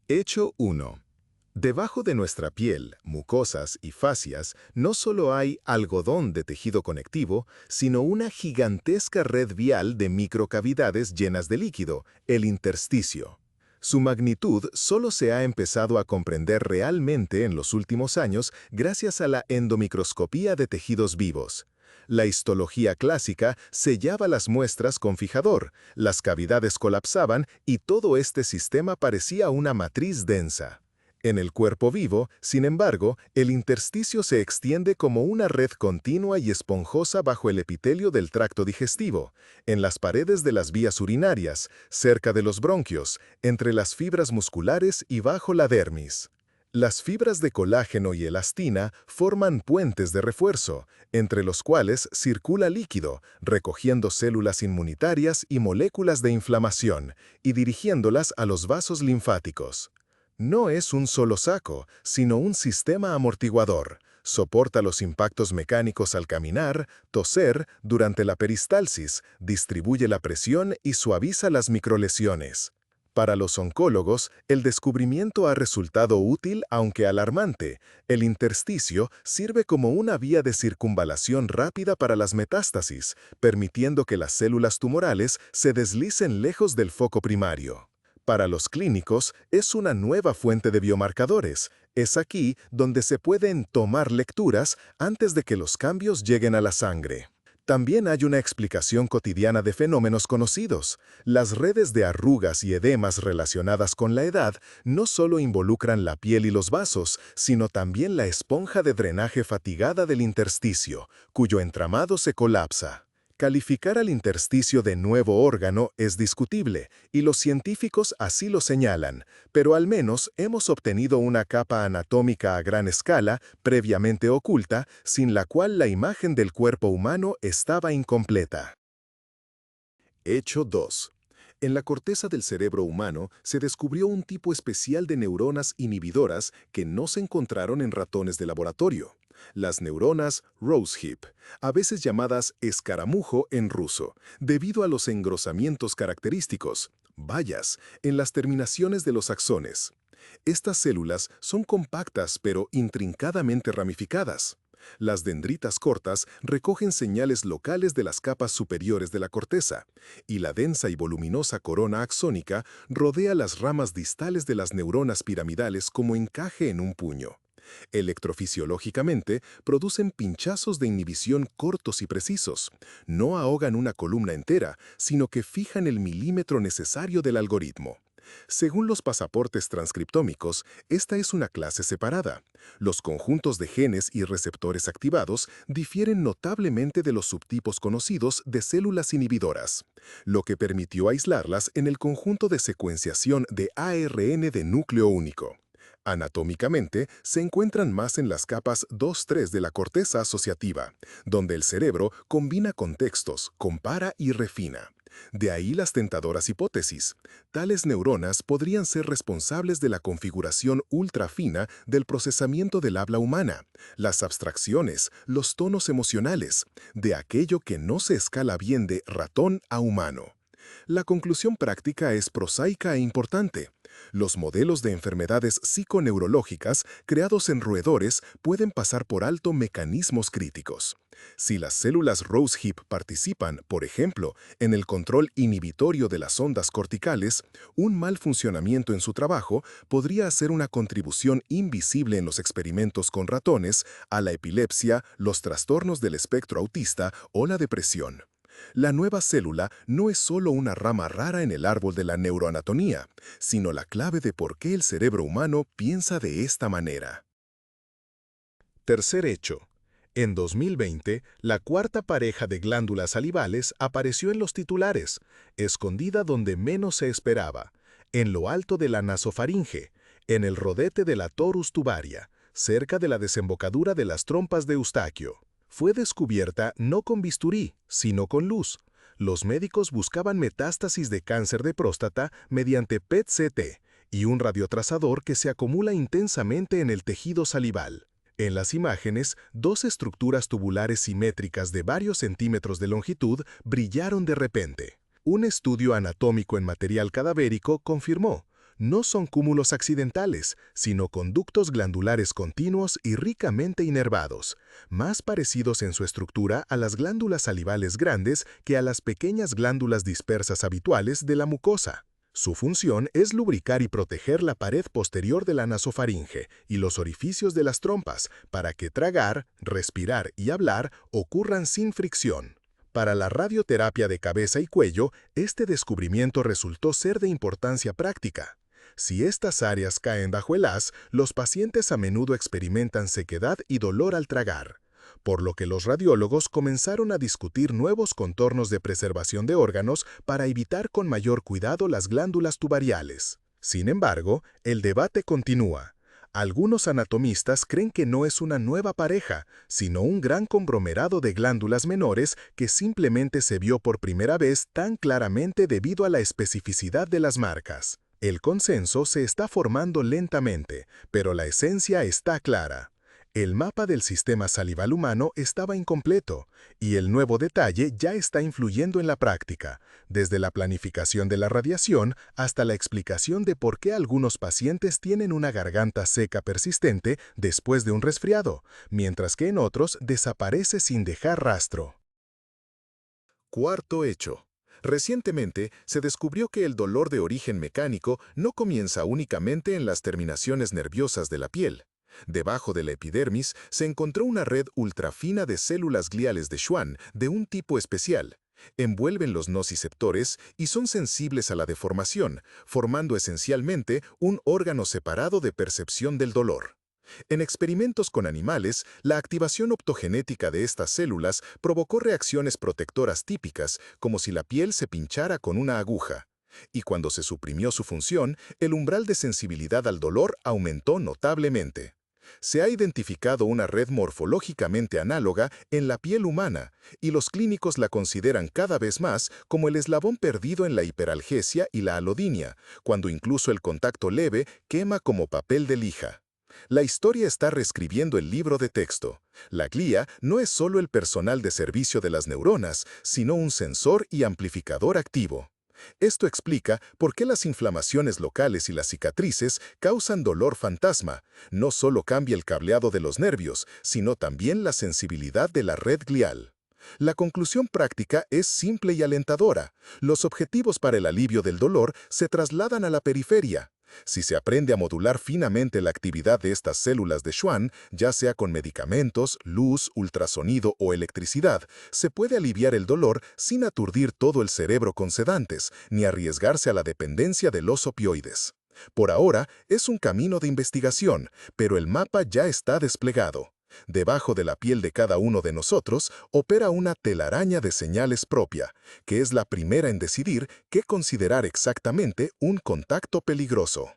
Hecho 1. Debajo de nuestra piel, mucosas y fascias, no solo hay algodón de tejido conectivo, sino una gigantesca red vial de microcavidades llenas de líquido, el intersticio. Su magnitud solo se ha empezado a comprender realmente en los últimos años gracias a la endomicroscopía de tejidos vivos. La histología clásica sellaba las muestras con fijador, las cavidades colapsaban y todo este sistema parecía una matriz densa. En el cuerpo vivo, sin embargo, el intersticio se extiende como una red continua y esponjosa bajo el epitelio del tracto digestivo, en las paredes de las vías urinarias, cerca de los bronquios, entre las fibras musculares y bajo la dermis. Las fibras de colágeno y elastina forman puentes de refuerzo, entre los cuales circula líquido, recogiendo células inmunitarias y moléculas de inflamación, y dirigiéndolas a los vasos linfáticos. No es un solo saco, sino un sistema amortiguador. Soporta los impactos mecánicos al caminar, toser, durante la peristalsis, distribuye la presión y suaviza las microlesiones. Para los oncólogos, el descubrimiento ha resultado útil aunque alarmante. El intersticio sirve como una vía de circunvalación rápida para las metástasis, permitiendo que las células tumorales se deslicen lejos del foco primario. Para los clínicos, es una nueva fuente de biomarcadores. Es aquí donde se pueden tomar lecturas antes de que los cambios lleguen a la sangre. También hay una explicación cotidiana de fenómenos conocidos. Las redes de arrugas y edemas relacionadas con la edad no solo involucran la piel y los vasos, sino también la esponja de drenaje fatigada del intersticio, cuyo entramado se colapsa. Calificar al intersticio de nuevo órgano es discutible, y los científicos así lo señalan, pero al menos hemos obtenido una capa anatómica a gran escala, previamente oculta, sin la cual la imagen del cuerpo humano estaba incompleta. Hecho 2. En la corteza del cerebro humano se descubrió un tipo especial de neuronas inhibidoras que no se encontraron en ratones de laboratorio. Las neuronas rosehip, a veces llamadas escaramujo en ruso, debido a los engrosamientos característicos, bayas, en las terminaciones de los axones. Estas células son compactas pero intrincadamente ramificadas. Las dendritas cortas recogen señales locales de las capas superiores de la corteza, y la densa y voluminosa corona axónica rodea las ramas distales de las neuronas piramidales como encaje en un puño. Electrofisiológicamente, producen pinchazos de inhibición cortos y precisos. No ahogan una columna entera, sino que fijan el milímetro necesario del algoritmo. Según los pasaportes transcriptómicos, esta es una clase separada. Los conjuntos de genes y receptores activados difieren notablemente de los subtipos conocidos de células inhibidoras, lo que permitió aislarlas en el conjunto de secuenciación de ARN de núcleo único. Anatómicamente, se encuentran más en las capas 2-3 de la corteza asociativa, donde el cerebro combina contextos, compara y refina. De ahí las tentadoras hipótesis. Tales neuronas podrían ser responsables de la configuración ultrafina del procesamiento del habla humana, las abstracciones, los tonos emocionales, de aquello que no se escala bien de ratón a humano. La conclusión práctica es prosaica e importante. Los modelos de enfermedades psiconeurológicas creados en roedores pueden pasar por alto mecanismos críticos. Si las células rosehip participan, por ejemplo, en el control inhibitorio de las ondas corticales, un mal funcionamiento en su trabajo podría hacer una contribución invisible en los experimentos con ratones a la epilepsia, los trastornos del espectro autista o la depresión. La nueva célula no es solo una rama rara en el árbol de la neuroanatomía, sino la clave de por qué el cerebro humano piensa de esta manera. Tercer hecho. En 2020, la cuarta pareja de glándulas salivales apareció en los titulares, escondida donde menos se esperaba, en lo alto de la nasofaringe, en el rodete de la torus tubaria, cerca de la desembocadura de las trompas de Eustaquio. Fue descubierta no con bisturí, sino con luz. Los médicos buscaban metástasis de cáncer de próstata mediante PET-CT y un radiotrazador que se acumula intensamente en el tejido salival. En las imágenes, dos estructuras tubulares simétricas de varios centímetros de longitud brillaron de repente. Un estudio anatómico en material cadavérico confirmó: no son cúmulos accidentales, sino conductos glandulares continuos y ricamente inervados, más parecidos en su estructura a las glándulas salivales grandes que a las pequeñas glándulas dispersas habituales de la mucosa. Su función es lubricar y proteger la pared posterior de la nasofaringe y los orificios de las trompas para que tragar, respirar y hablar ocurran sin fricción. Para la radioterapia de cabeza y cuello, este descubrimiento resultó ser de importancia práctica. Si estas áreas caen bajo el haz, los pacientes a menudo experimentan sequedad y dolor al tragar, por lo que los radiólogos comenzaron a discutir nuevos contornos de preservación de órganos para evitar con mayor cuidado las glándulas tubariales. Sin embargo, el debate continúa. Algunos anatomistas creen que no es una nueva pareja, sino un gran conglomerado de glándulas menores que simplemente se vio por primera vez tan claramente debido a la especificidad de las marcas. El consenso se está formando lentamente, pero la esencia está clara. El mapa del sistema salival humano estaba incompleto, y el nuevo detalle ya está influyendo en la práctica, desde la planificación de la radiación hasta la explicación de por qué algunos pacientes tienen una garganta seca persistente después de un resfriado, mientras que en otros desaparece sin dejar rastro. Cuarto hecho. Recientemente se descubrió que el dolor de origen mecánico no comienza únicamente en las terminaciones nerviosas de la piel. Debajo de la epidermis se encontró una red ultrafina de células gliales de Schwann de un tipo especial. Envuelven los nociceptores y son sensibles a la deformación, formando esencialmente un órgano separado de percepción del dolor. En experimentos con animales, la activación optogenética de estas células provocó reacciones protectoras típicas, como si la piel se pinchara con una aguja. Y cuando se suprimió su función, el umbral de sensibilidad al dolor aumentó notablemente. Se ha identificado una red morfológicamente análoga en la piel humana, y los clínicos la consideran cada vez más como el eslabón perdido en la hiperalgesia y la alodinia, cuando incluso el contacto leve quema como papel de lija. La historia está reescribiendo el libro de texto. La glía no es solo el personal de servicio de las neuronas, sino un sensor y amplificador activo. Esto explica por qué las inflamaciones locales y las cicatrices causan dolor fantasma. No solo cambia el cableado de los nervios, sino también la sensibilidad de la red glial. La conclusión práctica es simple y alentadora. Los objetivos para el alivio del dolor se trasladan a la periferia. Si se aprende a modular finamente la actividad de estas células de Schwann, ya sea con medicamentos, luz, ultrasonido o electricidad, se puede aliviar el dolor sin aturdir todo el cerebro con sedantes, ni arriesgarse a la dependencia de los opioides. Por ahora, es un camino de investigación, pero el mapa ya está desplegado. Debajo de la piel de cada uno de nosotros opera una telaraña de señales propia, que es la primera en decidir qué considerar exactamente un contacto peligroso.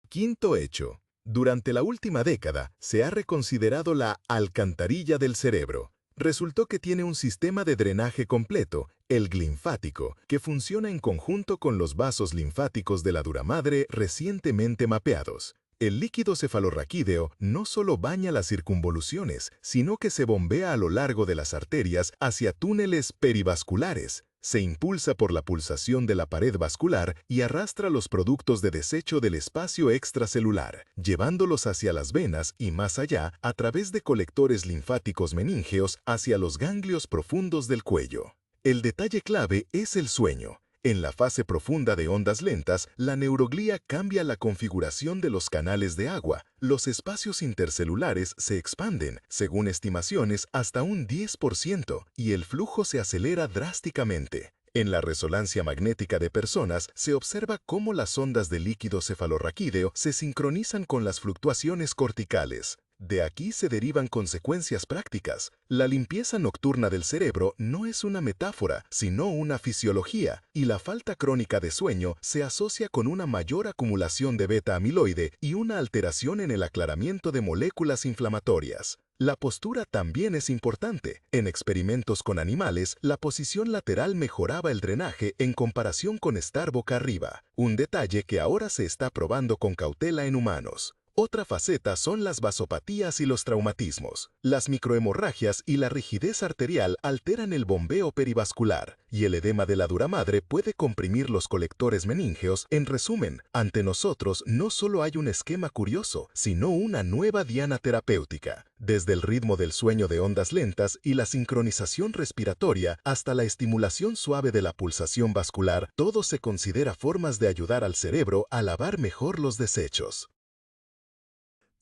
Quinto hecho. Durante la última década se ha reconsiderado la alcantarilla del cerebro. Resultó que tiene un sistema de drenaje completo, el glinfático, que funciona en conjunto con los vasos linfáticos de la duramadre recientemente mapeados. El líquido cefalorraquídeo no solo baña las circunvoluciones, sino que se bombea a lo largo de las arterias hacia túneles perivasculares. Se impulsa por la pulsación de la pared vascular y arrastra los productos de desecho del espacio extracelular, llevándolos hacia las venas y más allá a través de colectores linfáticos meníngeos hacia los ganglios profundos del cuello. El detalle clave es el sueño. En la fase profunda de ondas lentas, la neuroglía cambia la configuración de los canales de agua. Los espacios intercelulares se expanden, según estimaciones, hasta un 10% y el flujo se acelera drásticamente. En la resonancia magnética de personas se observa cómo las ondas de líquido cefalorraquídeo se sincronizan con las fluctuaciones corticales. De aquí se derivan consecuencias prácticas. La limpieza nocturna del cerebro no es una metáfora, sino una fisiología, y la falta crónica de sueño se asocia con una mayor acumulación de beta-amiloide y una alteración en el aclaramiento de moléculas inflamatorias. La postura también es importante. En experimentos con animales, la posición lateral mejoraba el drenaje en comparación con estar boca arriba, un detalle que ahora se está probando con cautela en humanos. Otra faceta son las vasopatías y los traumatismos. Las microhemorragias y la rigidez arterial alteran el bombeo perivascular, y el edema de la dura madre puede comprimir los colectores meníngeos. En resumen, ante nosotros no solo hay un esquema curioso, sino una nueva diana terapéutica. Desde el ritmo del sueño de ondas lentas y la sincronización respiratoria hasta la estimulación suave de la pulsación vascular, todo se considera formas de ayudar al cerebro a lavar mejor los desechos.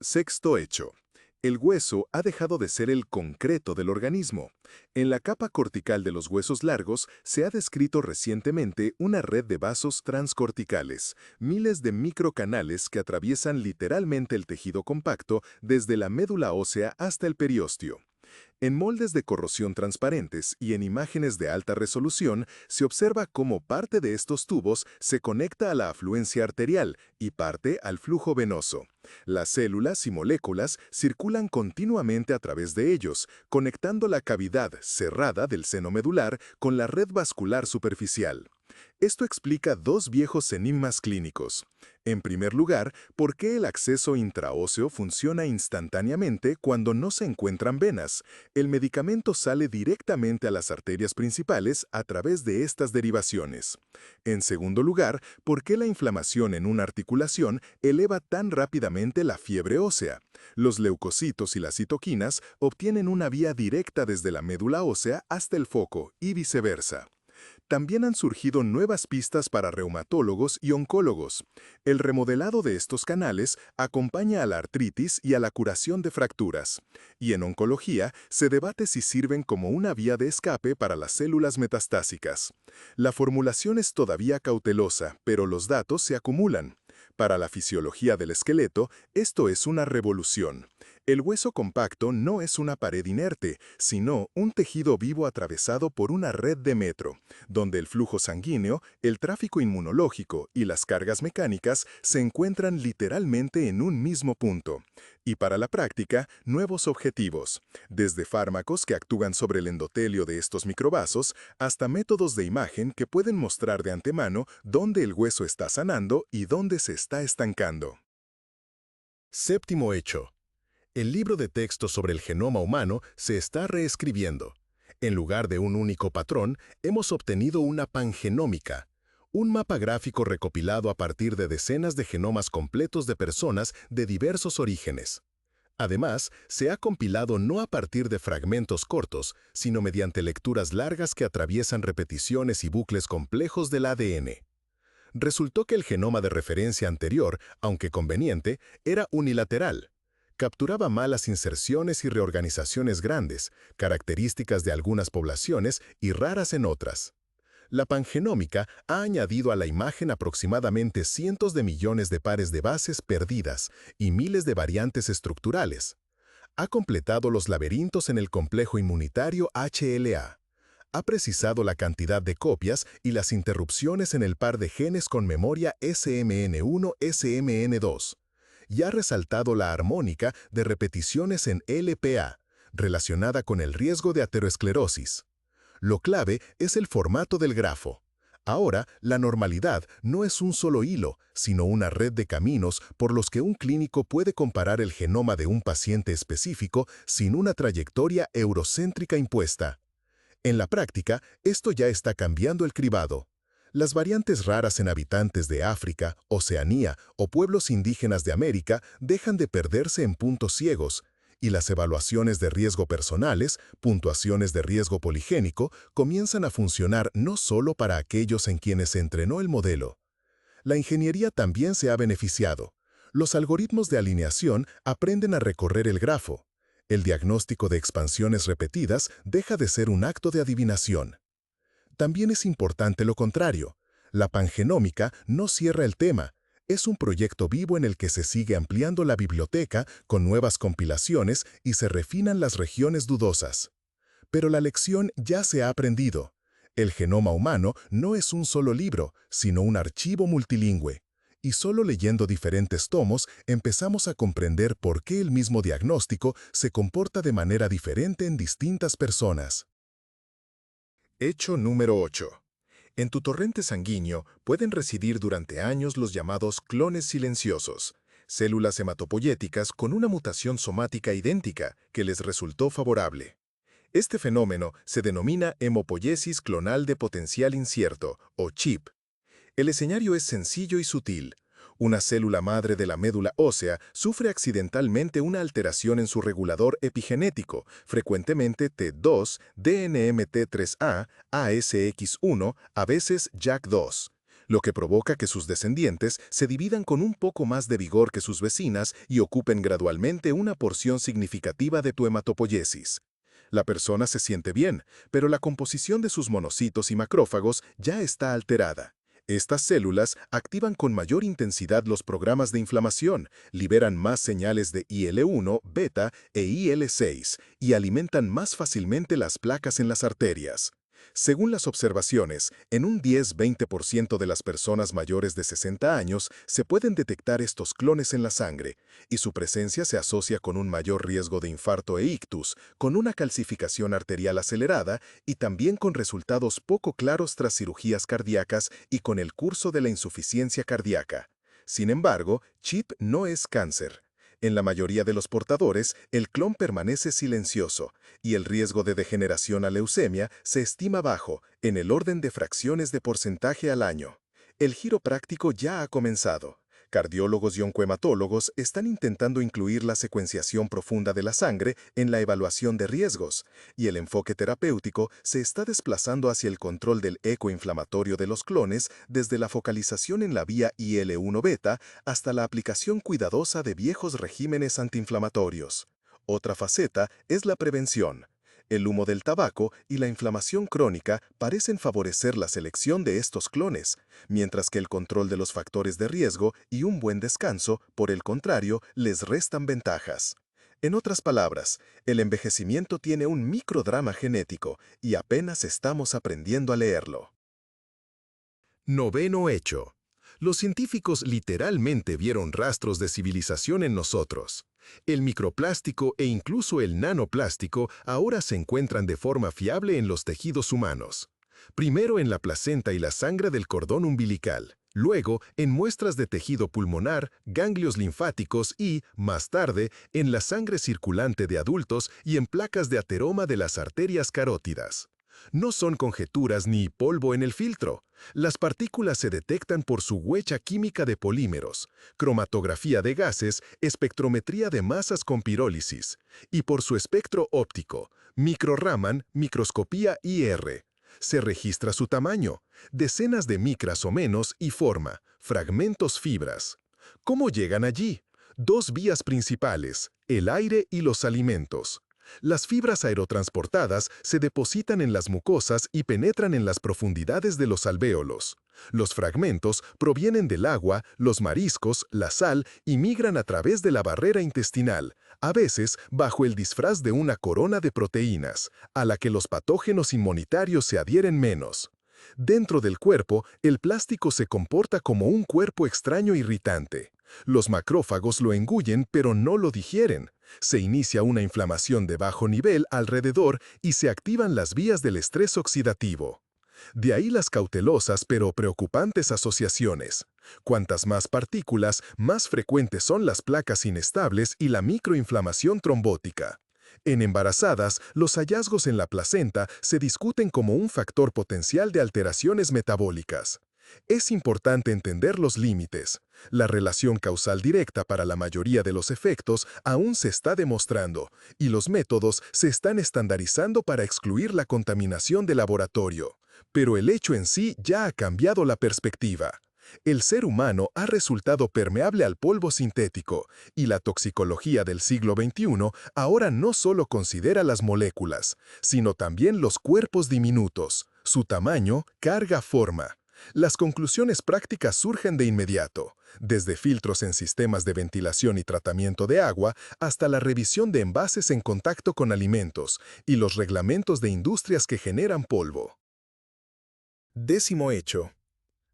Sexto hecho. El hueso ha dejado de ser el concreto del organismo. En la capa cortical de los huesos largos se ha descrito recientemente una red de vasos transcorticales, miles de microcanales que atraviesan literalmente el tejido compacto desde la médula ósea hasta el periósteo. En moldes de corrosión transparentes y en imágenes de alta resolución, se observa cómo parte de estos tubos se conecta a la afluencia arterial y parte al flujo venoso. Las células y moléculas circulan continuamente a través de ellos, conectando la cavidad cerrada del seno medular con la red vascular superficial. Esto explica dos viejos enigmas clínicos. En primer lugar, ¿por qué el acceso intraóseo funciona instantáneamente cuando no se encuentran venas? El medicamento sale directamente a las arterias principales a través de estas derivaciones. En segundo lugar, ¿por qué la inflamación en una articulación eleva tan rápidamente la fiebre ósea? Los leucocitos y las citoquinas obtienen una vía directa desde la médula ósea hasta el foco y viceversa. También han surgido nuevas pistas para reumatólogos y oncólogos. El remodelado de estos canales acompaña a la artritis y a la curación de fracturas. Y en oncología se debate si sirven como una vía de escape para las células metastásicas. La formulación es todavía cautelosa, pero los datos se acumulan. Para la fisiología del esqueleto, esto es una revolución. El hueso compacto no es una pared inerte, sino un tejido vivo atravesado por una red de metro, donde el flujo sanguíneo, el tráfico inmunológico y las cargas mecánicas se encuentran literalmente en un mismo punto. Y para la práctica, nuevos objetivos, desde fármacos que actúan sobre el endotelio de estos microvasos hasta métodos de imagen que pueden mostrar de antemano dónde el hueso está sanando y dónde se está estancando. Séptimo hecho. El libro de texto sobre el genoma humano se está reescribiendo. En lugar de un único patrón, hemos obtenido una pangenómica, un mapa gráfico recopilado a partir de decenas de genomas completos de personas de diversos orígenes. Además, se ha compilado no a partir de fragmentos cortos, sino mediante lecturas largas que atraviesan repeticiones y bucles complejos del ADN. Resultó que el genoma de referencia anterior, aunque conveniente, era unilateral. Capturaba malas inserciones y reorganizaciones grandes, características de algunas poblaciones y raras en otras. La pangenómica ha añadido a la imagen aproximadamente cientos de millones de pares de bases perdidas y miles de variantes estructurales. Ha completado los laberintos en el complejo inmunitario HLA. Ha precisado la cantidad de copias y las interrupciones en el par de genes con memoria SMN1-SMN2. Y ha resaltado la armónica de repeticiones en LPA, relacionada con el riesgo de ateroesclerosis. Lo clave es el formato del grafo. Ahora, la normalidad no es un solo hilo, sino una red de caminos por los que un clínico puede comparar el genoma de un paciente específico sin una trayectoria eurocéntrica impuesta. En la práctica, esto ya está cambiando el cribado. Las variantes raras en habitantes de África, Oceanía o pueblos indígenas de América dejan de perderse en puntos ciegos, y las evaluaciones de riesgo personales, puntuaciones de riesgo poligénico, comienzan a funcionar no solo para aquellos en quienes se entrenó el modelo. La ingeniería también se ha beneficiado. Los algoritmos de alineación aprenden a recorrer el grafo. El diagnóstico de expansiones repetidas deja de ser un acto de adivinación. También es importante lo contrario. La pangenómica no cierra el tema. Es un proyecto vivo en el que se sigue ampliando la biblioteca con nuevas compilaciones y se refinan las regiones dudosas. Pero la lección ya se ha aprendido. El genoma humano no es un solo libro, sino un archivo multilingüe. Y solo leyendo diferentes tomos empezamos a comprender por qué el mismo diagnóstico se comporta de manera diferente en distintas personas. Hecho número 8. En tu torrente sanguíneo pueden residir durante años los llamados clones silenciosos, células hematopoyéticas con una mutación somática idéntica que les resultó favorable. Este fenómeno se denomina hemopoiesis clonal de potencial incierto, o CHIP. El escenario es sencillo y sutil. Una célula madre de la médula ósea sufre accidentalmente una alteración en su regulador epigenético, frecuentemente T2, DNMT3A, ASX1, a veces JAK2, lo que provoca que sus descendientes se dividan con un poco más de vigor que sus vecinas y ocupen gradualmente una porción significativa de tu hematopoiesis. La persona se siente bien, pero la composición de sus monocitos y macrófagos ya está alterada. Estas células activan con mayor intensidad los programas de inflamación, liberan más señales de IL-1, beta e IL-6 y alimentan más fácilmente las placas en las arterias. Según las observaciones, en un 10-20% de las personas mayores de 60 años se pueden detectar estos clones en la sangre, y su presencia se asocia con un mayor riesgo de infarto e ictus, con una calcificación arterial acelerada y también con resultados poco claros tras cirugías cardíacas y con el curso de la insuficiencia cardíaca. Sin embargo, CHIP no es cáncer. En la mayoría de los portadores, el clon permanece silencioso y el riesgo de degeneración a leucemia se estima bajo, en el orden de fracciones de porcentaje al año. El giro práctico ya ha comenzado. Cardiólogos y oncohematólogos están intentando incluir la secuenciación profunda de la sangre en la evaluación de riesgos, y el enfoque terapéutico se está desplazando hacia el control del eco inflamatorio de los clones desde la focalización en la vía IL-1 beta hasta la aplicación cuidadosa de viejos regímenes antiinflamatorios. Otra faceta es la prevención. El humo del tabaco y la inflamación crónica parecen favorecer la selección de estos clones, mientras que el control de los factores de riesgo y un buen descanso, por el contrario, les restan ventajas. En otras palabras, el envejecimiento tiene un microdrama genético y apenas estamos aprendiendo a leerlo. Noveno hecho. Los científicos literalmente vieron rastros de civilización en nosotros. El microplástico e incluso el nanoplástico ahora se encuentran de forma fiable en los tejidos humanos. Primero en la placenta y la sangre del cordón umbilical, luego en muestras de tejido pulmonar, ganglios linfáticos y, más tarde, en la sangre circulante de adultos y en placas de ateroma de las arterias carótidas. No son conjeturas ni polvo en el filtro. Las partículas se detectan por su huella química de polímeros, cromatografía de gases, espectrometría de masas con pirólisis, y por su espectro óptico, micro-Raman, microscopía IR. Se registra su tamaño, decenas de micras o menos y forma, fragmentos fibras. ¿Cómo llegan allí? Dos vías principales, el aire y los alimentos. Las fibras aerotransportadas se depositan en las mucosas y penetran en las profundidades de los alvéolos. Los fragmentos provienen del agua, los mariscos, la sal y migran a través de la barrera intestinal, a veces bajo el disfraz de una corona de proteínas, a la que los patógenos inmunitarios se adhieren menos. Dentro del cuerpo, el plástico se comporta como un cuerpo extraño irritante. Los macrófagos lo engullen pero no lo digieren. Se inicia una inflamación de bajo nivel alrededor y se activan las vías del estrés oxidativo. De ahí las cautelosas pero preocupantes asociaciones. Cuantas más partículas, más frecuentes son las placas inestables y la microinflamación trombótica. En embarazadas, los hallazgos en la placenta se discuten como un factor potencial de alteraciones metabólicas. Es importante entender los límites. La relación causal directa para la mayoría de los efectos aún se está demostrando, y los métodos se están estandarizando para excluir la contaminación de laboratorio. Pero el hecho en sí ya ha cambiado la perspectiva. El ser humano ha resultado permeable al polvo sintético, y la toxicología del siglo XXI ahora no solo considera las moléculas, sino también los cuerpos diminutos, su tamaño, carga, forma. Las conclusiones prácticas surgen de inmediato, desde filtros en sistemas de ventilación y tratamiento de agua hasta la revisión de envases en contacto con alimentos y los reglamentos de industrias que generan polvo. Décimo hecho.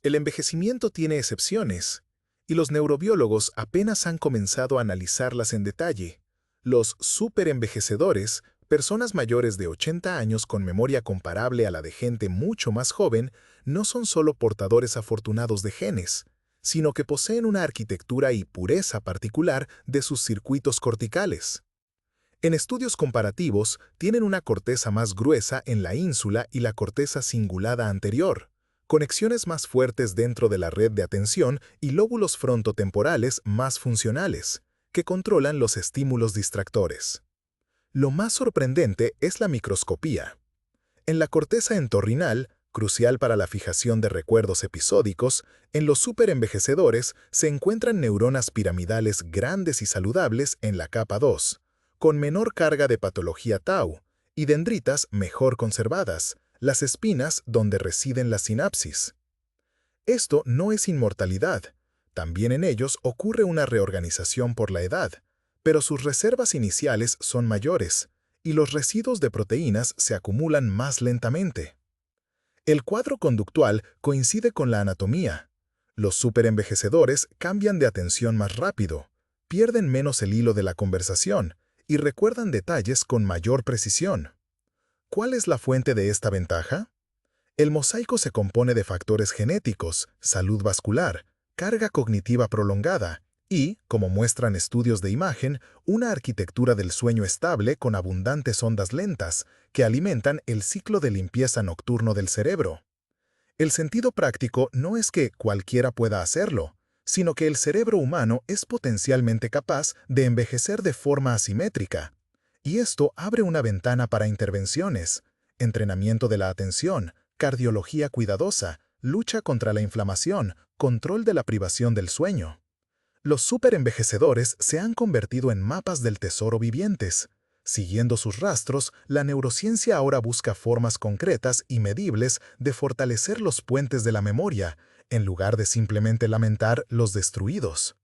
El envejecimiento tiene excepciones, y los neurobiólogos apenas han comenzado a analizarlas en detalle. Los superenvejecedores, personas mayores de 80 años con memoria comparable a la de gente mucho más joven, no son solo portadores afortunados de genes, sino que poseen una arquitectura y pureza particular de sus circuitos corticales. En estudios comparativos, tienen una corteza más gruesa en la ínsula y la corteza cingulada anterior, conexiones más fuertes dentro de la red de atención y lóbulos frontotemporales más funcionales, que controlan los estímulos distractores. Lo más sorprendente es la microscopía. En la corteza entorrinal, crucial para la fijación de recuerdos episódicos, en los superenvejecedores se encuentran neuronas piramidales grandes y saludables en la capa 2, con menor carga de patología tau, y dendritas mejor conservadas, las espinas donde residen las sinapsis. Esto no es inmortalidad. También en ellos ocurre una reorganización por la edad, pero sus reservas iniciales son mayores, y los residuos de proteínas se acumulan más lentamente. El cuadro conductual coincide con la anatomía. Los superenvejecedores cambian de atención más rápido, pierden menos el hilo de la conversación y recuerdan detalles con mayor precisión. ¿Cuál es la fuente de esta ventaja? El mosaico se compone de factores genéticos, salud vascular, carga cognitiva prolongada y, como muestran estudios de imagen, una arquitectura del sueño estable con abundantes ondas lentas que alimentan el ciclo de limpieza nocturno del cerebro. El sentido práctico no es que cualquiera pueda hacerlo, sino que el cerebro humano es potencialmente capaz de envejecer de forma asimétrica. Y esto abre una ventana para intervenciones, entrenamiento de la atención, cardiología cuidadosa, lucha contra la inflamación, control de la privación del sueño. Los superenvejecedores se han convertido en mapas del tesoro vivientes. Siguiendo sus rastros, la neurociencia ahora busca formas concretas y medibles de fortalecer los puentes de la memoria, en lugar de simplemente lamentar los destruidos.